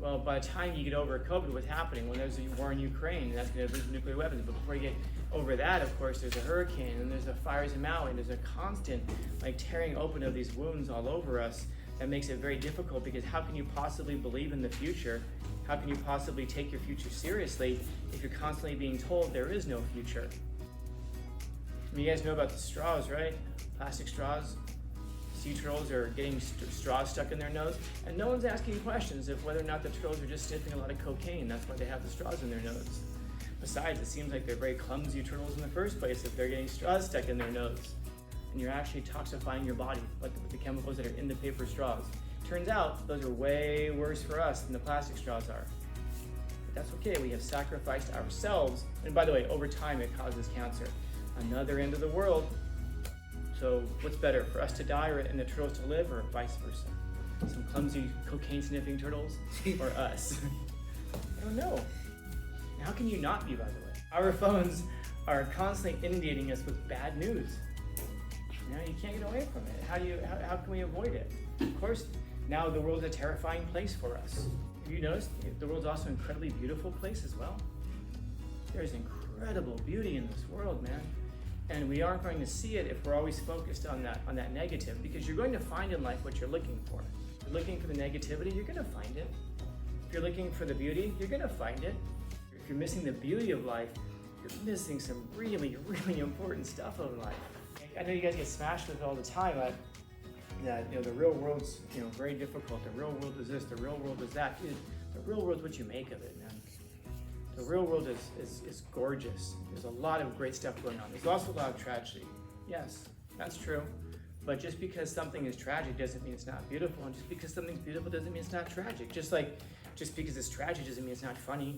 Well, by the time you get over COVID, what's happening? Well, there's a war in Ukraine, and that's going to lead to nuclear weapons. But before you get over that, of course, there's a hurricane, and there's the fires in Maui, and there's a constant tearing open of these wounds all over us that makes it very difficult, because how can you possibly believe in the future? How can you possibly take your future seriously if you're constantly being told there is no future? I mean, you guys know about the straws, right? Plastic straws. Sea turtles are getting straws stuck in their nose, and no one's asking questions of whether or not the turtles are just sniffing a lot of cocaine. That's why they have the straws in their nose. Besides, it seems like they're very clumsy turtles in the first place if they're getting straws stuck in their nose. And you're actually toxifying your body, like with the chemicals that are in the paper straws. Turns out, those are way worse for us than the plastic straws are. But that's okay, we have sacrificed ourselves, and by the way, over time it causes cancer. Another end of the world. So what's better, for us to die and the turtles to live, or vice versa? Some clumsy cocaine-sniffing turtles, or us? I don't know. And how can you not be, by the way? Our phones are constantly inundating us with bad news. You can't get away from it. How can we avoid it? Of course, now the world's a terrifying place for us. Have you noticed the world's also an incredibly beautiful place as well? There's incredible beauty in this world, man. And we aren't going to see it if we're always focused on that negative, because you're going to find in life what you're looking for. If you're looking for the negativity, you're going to find it. If you're looking for the beauty, you're going to find it. If you're missing the beauty of life, you're missing some really, really important stuff of life. I know you guys get smashed with it all the time, that the real world's very difficult. The real world is this, the real world is that. Dude, the real world's what you make of it, man. The real world is gorgeous. There's a lot of great stuff going on. There's also a lot of tragedy. Yes, that's true. But just because something is tragic doesn't mean it's not beautiful. And just because something's beautiful doesn't mean it's not tragic. Just because it's tragic doesn't mean it's not funny.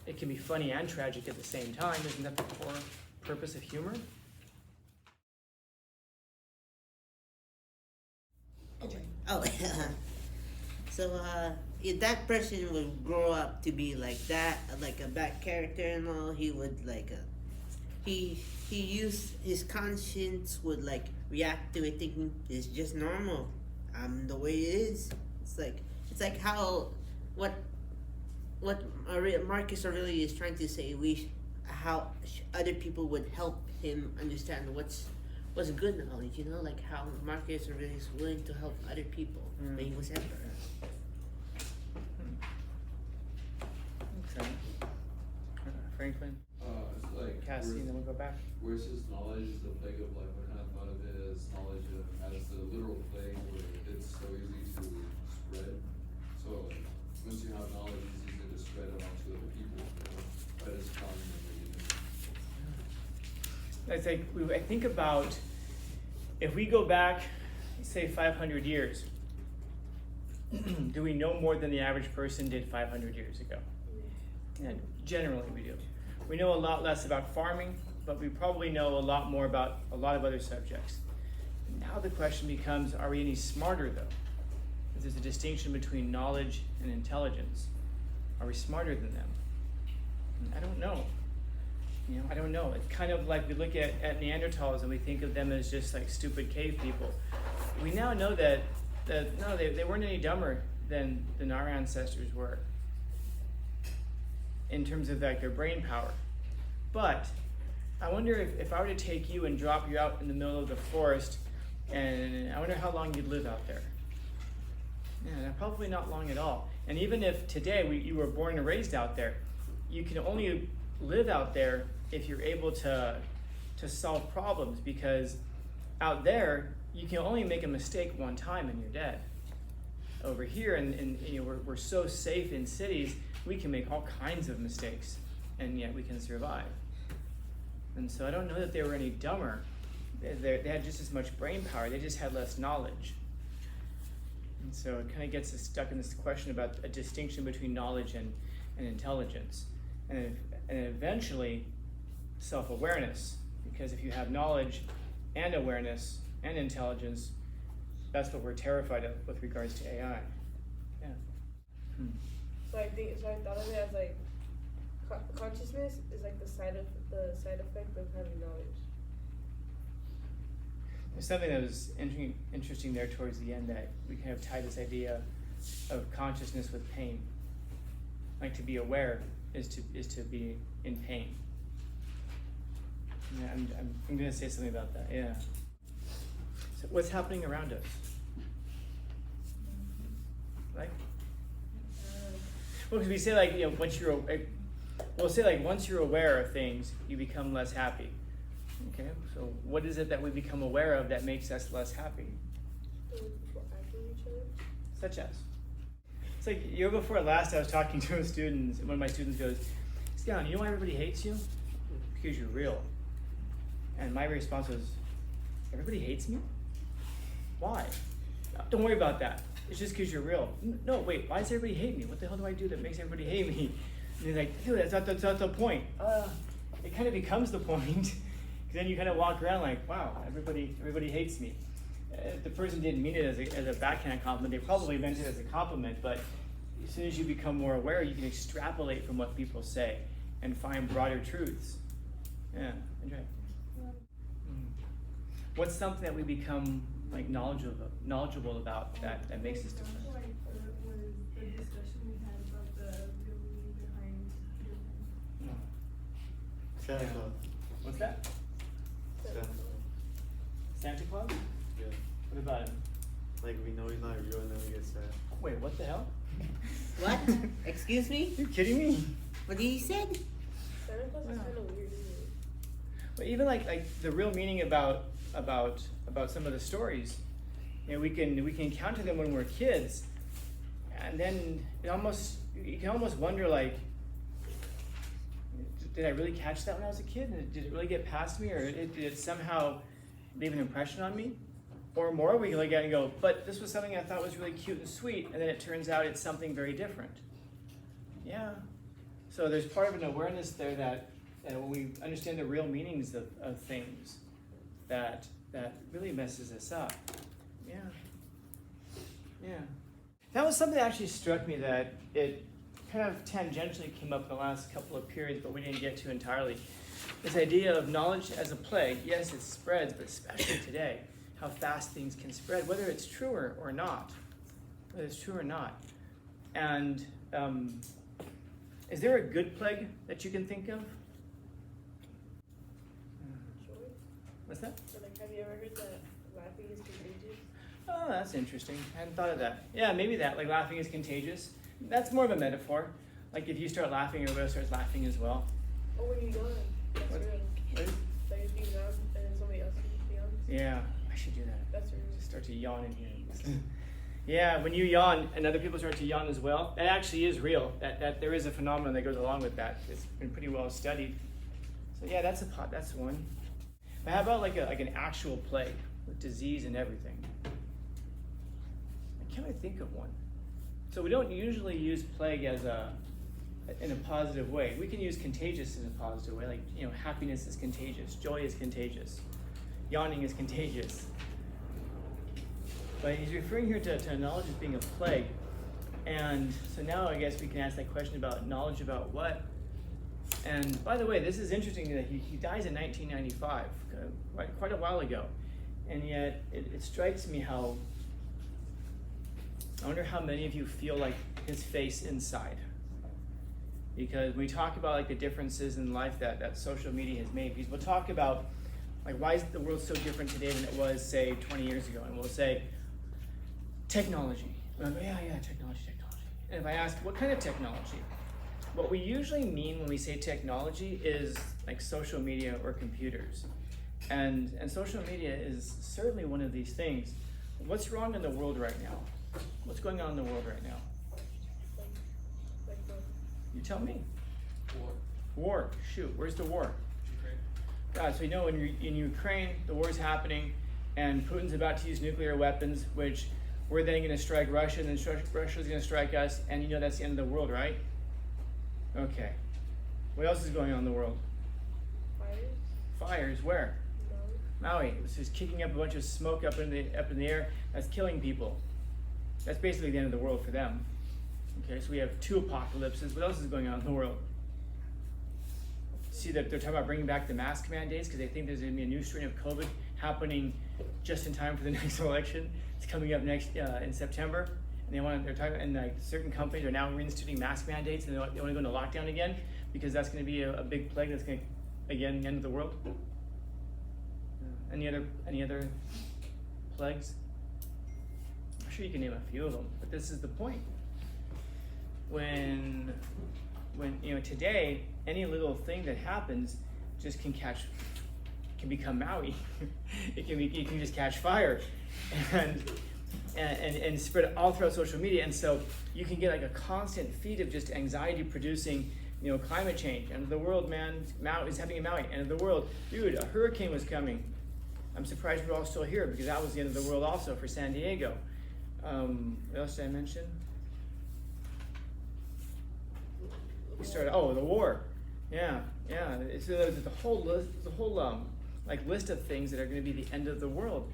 It can be funny and tragic at the same time. Isn't that the core purpose of humor? Oh, so if that person would grow up to be like that, like a bad character and all, he would he used his conscience would react to it, thinking it's just normal. The way it is. It's like how what Marcus Aurelius is trying to say. How other people would help him understand what's good knowledge, like how Marcus Aurelius is willing to help other people when he was emperor. Okay. Franklin? It's like, Cassie, and then we'll go back. where's his knowledge is the plague of life? I kind of thought of it as knowledge as the literal plague, where it's so easy to spread. So once you have knowledge, it's easy to spread it onto other people. But it's common. I think about, if we go back, say 500 years, do we know more than the average person did 500 years ago? And generally we do. We know a lot less about farming, but we probably know a lot more about a lot of other subjects. Now the question becomes, are we any smarter though? If there's a distinction between knowledge and intelligence. Are we smarter than them? I don't know. I don't know. It's kind of like we look at Neanderthals and we think of them as just like stupid cave people. We now know that no, they weren't any dumber than our ancestors were in terms of their brain power. But I wonder if I were to take you and drop you out in the middle of the forest, and I wonder how long you'd live out there. Yeah, probably not long at all. And even if today you were born and raised out there, you can only live out there if you're able to solve problems, because out there you can only make a mistake one time and you're dead. Over here, and we're so safe in cities, we can make all kinds of mistakes and yet we can survive. And so I don't know that they were any dumber. They had just as much brain power, they just had less knowledge. And so it kind of gets us stuck in this question about a distinction between knowledge and intelligence. And eventually, self-awareness. Because if you have knowledge and awareness and intelligence, that's what we're terrified of with regards to AI. Yeah. So I thought of it as consciousness is like the side effect of having knowledge. There's something that was interesting there towards the end, that we kind of tie this idea of consciousness with pain. Like to be aware is to be in pain. Yeah, I'm gonna say something about that. Yeah. So what's happening around us? Like, well, because we say like once you're, we'll say like once you're aware of things, you become less happy. Okay. So what is it that we become aware of that makes us less happy? Such as. It's like year before last, I was talking to a student, and one of my students goes, "Scout, you know why everybody hates you? Because you're real." And my response was, "Everybody hates me? Why? Don't worry about that. It's just because you're real." "No, wait, why does everybody hate me? What the hell do I do that makes everybody hate me?" And he's like, "Dude, that's not the point." It kind of becomes the point, because then you kind of walk around like, "Wow, everybody hates me." The person didn't mean it as a backhand compliment. They probably meant it as a compliment, but as soon as you become more aware, you can extrapolate from what people say and find broader truths. Yeah, enjoy. What's something that we become like knowledgeable about that makes us different? Like was the discussion we had about the real meaning behind human. Santa Claus. What's that? Santa Claus. Santa Claus? Yeah. What about him? Like we know he's not real and then we get sad. Wait, what the hell? What? Excuse me? You kidding me? What did you said? Santa Claus is kind of weird, isn't it? But even like the real meaning about some of the stories, we can encounter them when we're kids, and then you can almost wonder like, did I really catch that when I was a kid? Did it really get past me, or did it somehow leave an impression on me? Or more, we can look at it and go, but this was something I thought was really cute and sweet, and then it turns out it's something very different. Yeah. So there's part of an awareness there that when we understand the real meanings of things, that really messes us up. Yeah. Yeah. That was something that actually struck me, that it kind of tangentially came up in the last couple of periods, but we didn't get to entirely. This idea of knowledge as a plague. Yes, it spreads, but especially today, how fast things can spread, whether it's true or not. Whether it's true or not. And is there a good plague that you can think of? Sure. What's that? So, like, have you ever heard that laughing is contagious? Oh, that's interesting. I hadn't thought of that. Yeah, maybe that. Like laughing is contagious. That's more of a metaphor. Like if you start laughing, everybody else starts laughing as well. Oh, when you yawn, that's What? real. What is- Like if you yawn and then somebody else yawns, Yeah, I should do that. that's real. Just start to yawn in here. Yeah, when you yawn and other people start to yawn as well, that actually is real. That there is a phenomenon that goes along with that. It's been pretty well studied. So yeah, that's one. But how about like an actual plague with disease and everything? I can't really think of one. So we don't usually use plague in a positive way. We can use contagious in a positive way, like happiness is contagious, joy is contagious, yawning is contagious. But he's referring here to knowledge as being a plague. And so now I guess we can ask that question about knowledge about what? And by the way, this is interesting that he dies in 1995, quite a while ago. And yet it strikes me how, I wonder how many of you feel like his face inside. Because when we talk about like the differences in life that social media has made, because we'll talk about like why is the world so different today than it was say 20 years ago, and we'll say technology. And I'll go, yeah, technology. And if I ask what kind of technology, what we usually mean when we say technology is like social media or computers. And social media is certainly one of these things. What's wrong in the world right now? What's going on in the world right now? Like what? You tell me. War. War. Shoot, where's the war? Ukraine. God, so we know in Ukraine, the war is happening, and Putin's about to use nuclear weapons, which we're then going to strike Russia, and then Russia's going to strike us, and that's the end of the world, right? Okay. What else is going on in the world? Fires? Fires, where? No. Maui. It's just kicking up a bunch of smoke up in the air. That's killing people. That's basically the end of the world for them. Okay, so we have two apocalypses. What else is going on in the world? See that they're talking about bringing back the mask mandates because they think there's going to be a new strain of COVID happening just in time for the next election. It's coming up next in September, and they're talking, and like certain companies are now reinstituting mask mandates, and they want to go into lockdown again because that's going to be a big plague that's going to, again, the end of the world. Any other plagues? I'm sure you can name a few of them, but this is the point. When today, any little thing that happens just can become Maui. it can just catch fire, and spread all throughout social media. And so you can get like a constant feed of just anxiety producing, climate change. End of the world, man. Maui is happening in Maui. End of the world, dude. A hurricane was coming. I'm surprised we're all still here because that was the end of the world also for San Diego. What else did I mention? We started. Oh, the war. Yeah. So there's the whole list of things that are going to be the end of the world,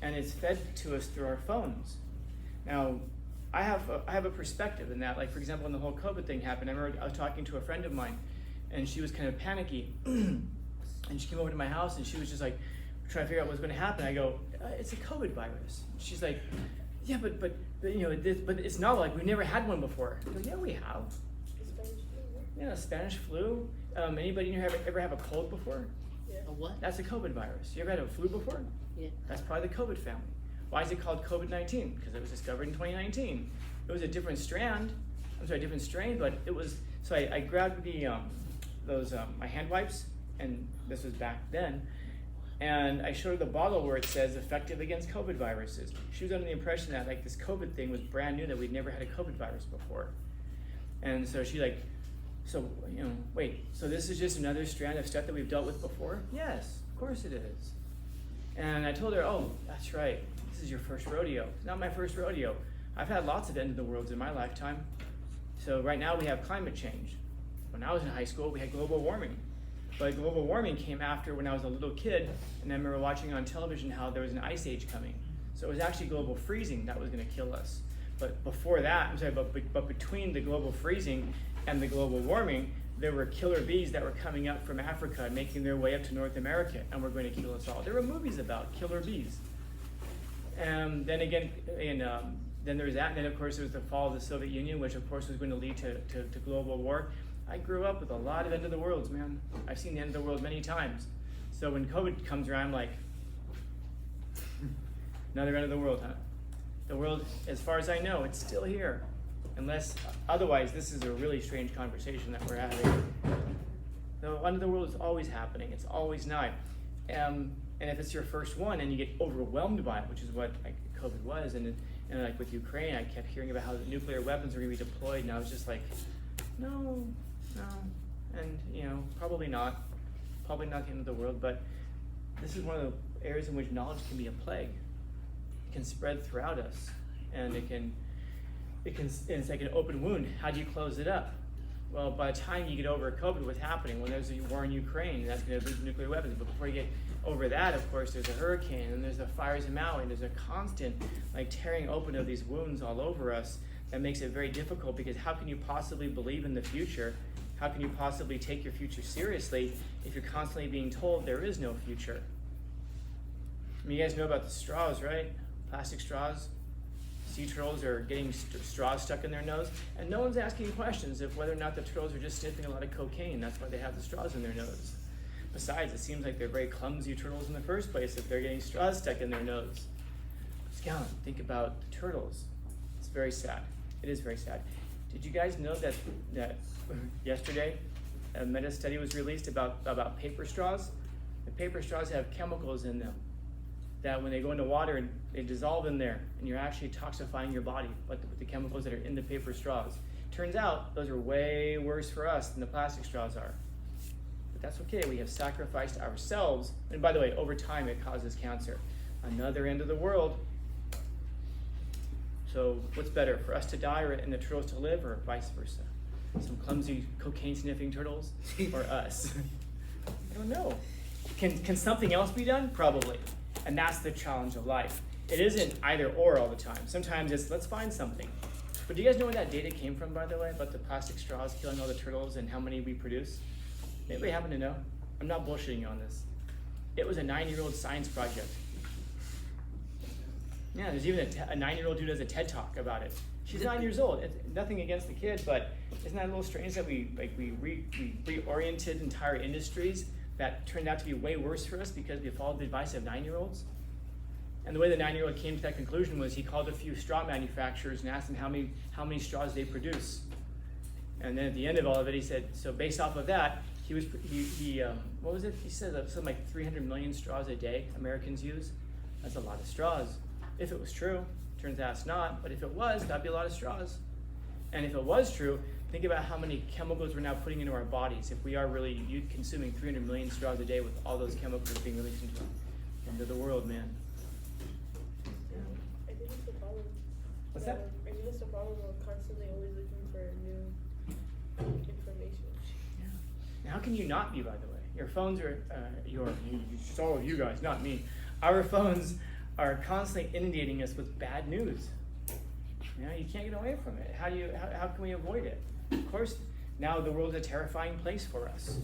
and it's fed to us through our phones. Now, I have a perspective in that. Like, for example, when the whole COVID thing happened, I remember I was talking to a friend of mine, and she was kind of panicky, and she came over to my house, and she was just like trying to figure out what was going to happen. I go, it's a COVID virus. She's like, yeah, but it's not like we've never had one before. I go, yeah, we have. Yeah, Spanish flu. Anybody in here ever have a cold before? Yeah. A what? That's a COVID virus. You ever had a flu before? Yeah. That's probably the COVID family. Why is it called COVID-19? Because it was discovered in 2019. It was a different strain, but it was, so I grabbed my hand wipes, and this was back then, and I showed her the bottle where it says effective against COVID viruses. She was under the impression that like this COVID thing was brand new, that we'd never had a COVID virus before. And so she like, wait, so this is just another strand of stuff that we've dealt with before? Yes, of course it is. And I told her, oh, that's right. This is your first rodeo. It's not my first rodeo. I've had lots of end of the worlds in my lifetime. So right now we have climate change. When I was in high school, we had global warming. But global warming came after when I was a little kid, and I remember watching on television how there was an ice age coming. So it was actually global freezing that was going to kill us. But before that, but between the global freezing and the global warming, there were killer bees that were coming up from Africa and making their way up to North America, and were going to kill us all. There were movies about killer bees. And then again, then there was that, and then of course there was the fall of the Soviet Union, which of course was going to lead to global war. I grew up with a lot of end of the worlds, man. I've seen the end of the world many times. So when COVID comes around, I'm like, another end of the world, huh? The world, as far as I know, it's still here. Unless, otherwise, this is a really strange conversation that we're having. The end of the world is always happening. It's always nigh. And if it's your first one and you get overwhelmed by it, which is what like COVID was, and like with Ukraine, I kept hearing about how the nuclear weapons were going to be deployed, and I was just like, no, and probably not the end of the world. But this is one of the areas in which knowledge can be a plague. It can spread throughout us, and it's like an open wound. How do you close it up? Well, by the time you get over COVID, what's happening? When there's a war in Ukraine, that's going to lead to nuclear weapons. But before you get over that, of course, there's a hurricane, and there's the fires in Maui, and there's a constant like tearing open of these wounds all over us that makes it very difficult, because how can you possibly believe in the future? How can you possibly take your future seriously if you're constantly being told there is no future? I mean, you guys know about the straws, right? Plastic straws. Sea turtles are getting straws stuck in their nose, and no one's asking questions of whether or not the turtles are just sniffing a lot of cocaine. That's why they have the straws in their nose. Besides, it seems like they're very clumsy turtles in the first place if they're getting straws stuck in their nose. Scout, think about the turtles. It's very sad. It is very sad. Did you guys know that yesterday a meta study was released about paper straws? The paper straws have chemicals in them that when they go into water and they dissolve in there, and you're actually toxifying your body with the chemicals that are in the paper straws. Turns out those are way worse for us than the plastic straws are. But that's okay, we have sacrificed ourselves, and by the way, over time it causes cancer. Another end of the world. So what's better, for us to die and the turtles to live, or vice versa? Some clumsy cocaine sniffing turtles, or us? I don't know. Can something else be done? Probably. And that's the challenge of life. It isn't either or all the time. Sometimes it's, let's find something. But do you guys know where that data came from, by the way, about the plastic straws killing all the turtles and how many we produce? Anybody happen to know? I'm not bullshitting you on this. It was a 9-year-old science project. Yeah, there's even a 9-year-old dude does a TED Talk about it. She's 9 years old. It's nothing against the kid, but isn't that a little strange that we reoriented entire industries that turned out to be way worse for us because we followed the advice of 9-year-olds? And the way the 9-year-old came to that conclusion was he called a few straw manufacturers and asked them how many straws they produce. And then at the end of all of it, he said, so based off of that, what was it? He said something like 300 million straws a day Americans use. That's a lot of straws. If it was true, turns out it's not, but if it was, that'd be a lot of straws. And if it was true, think about how many chemicals we're now putting into our bodies if we are really consuming 300 million straws a day with all those chemicals being released into the world, man. I think it's the problem. What's that? I think it's the problem. We're constantly always looking for new information. Yeah. And how can you not be, by the way? Your phones are, it's all of you guys, not me. Our phones are constantly inundating us with bad news. You know, you can't get away from it. How can we avoid it? Of course, now the world is a terrifying place for us.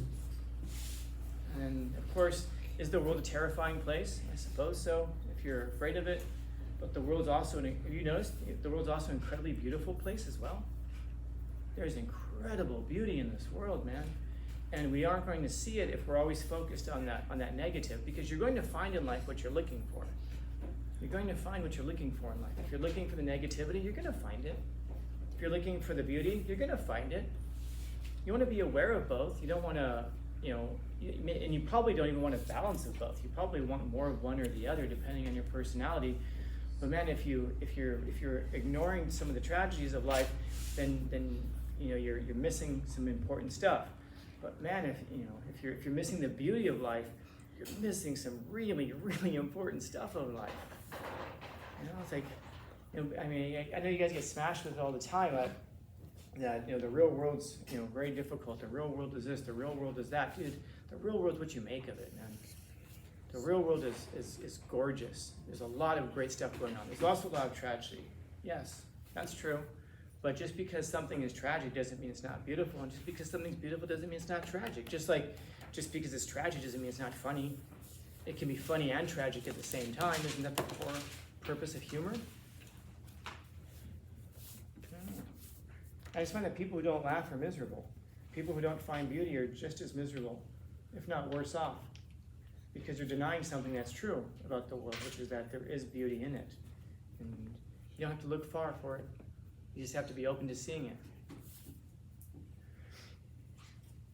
And of course, is the world a terrifying place? I suppose so, if you're afraid of it. But the world's also, have you noticed, the world's also an incredibly beautiful place as well. There's incredible beauty in this world, man. And we aren't going to see it if we're always focused on that negative, because you're going to find in life what you're looking for. You're going to find what you're looking for in life. If you're looking for the negativity, you're going to find it. If you're looking for the beauty, you're going to find it. You want to be aware of both. You don't want to, and you probably don't even want a balance of both. You probably want more of one or the other, depending on your personality. But man, if you're ignoring some of the tragedies of life, then you're missing some important stuff. But man, if you're missing the beauty of life, you're missing some really, really important stuff of life. It's like, I know you guys get smashed with it all the time, but that the real world's very difficult. The real world is this. The real world is that, dude. The real world's what you make of it, man. The real world is gorgeous. There's a lot of great stuff going on. There's also a lot of tragedy. Yes, that's true. But just because something is tragic doesn't mean it's not beautiful, and just because something's beautiful doesn't mean it's not tragic. Just because it's tragic doesn't mean it's not funny. It can be funny and tragic at the same time. Isn't that the core purpose of humor? I just find that people who don't laugh are miserable. People who don't find beauty are just as miserable, if not worse off, because you're denying something that's true about the world, which is that there is beauty in it. And you don't have to look far for it. You just have to be open to seeing it.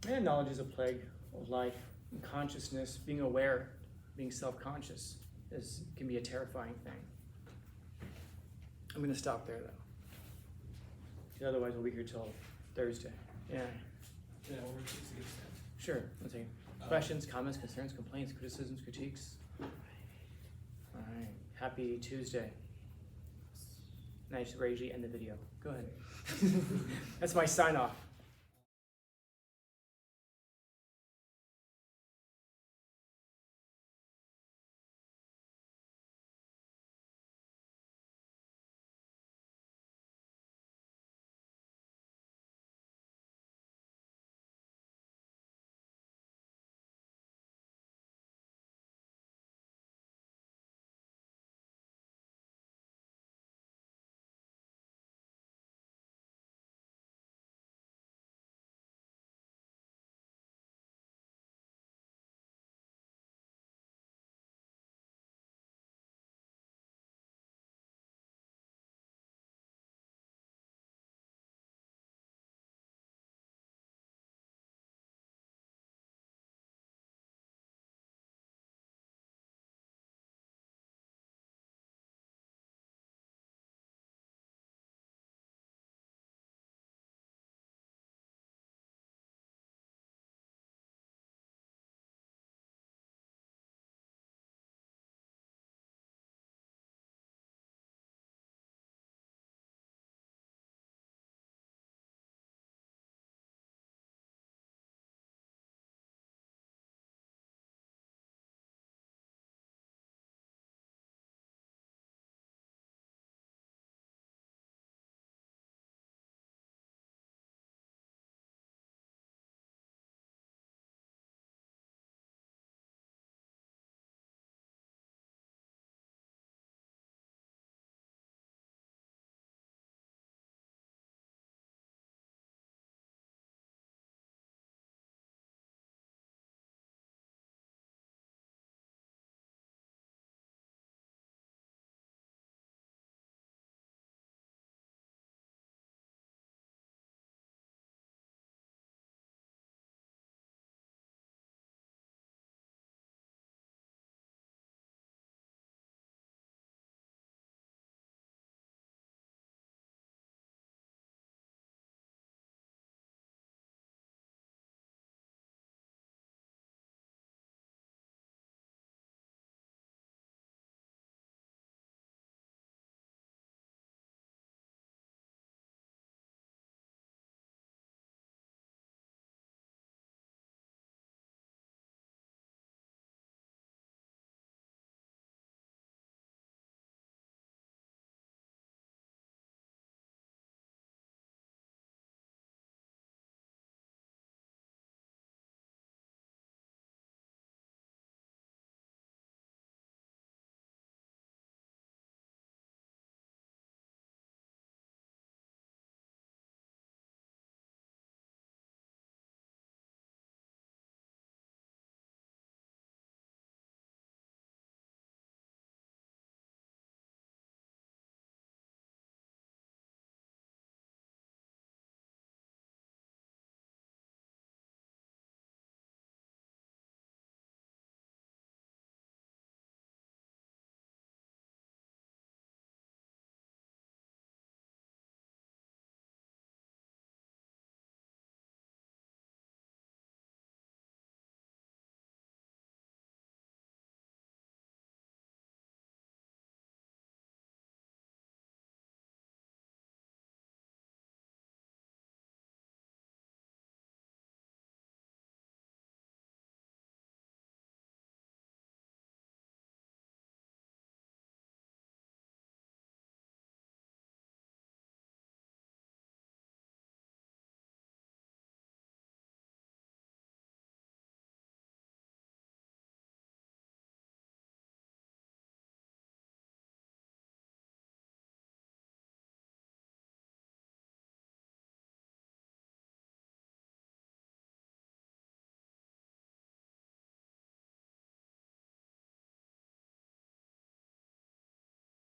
And knowledge is a plague of life and consciousness. Being aware, being self-conscious can be a terrifying thing. I'm going to stop there, though. Because otherwise we'll be here till Thursday. Yeah. Yeah, we're just to get started. Sure. Let's see. Questions, comments, concerns, complaints, criticisms, critiques? All right. Happy Tuesday. Nice, Reggie, end the video. Go ahead. That's my sign off.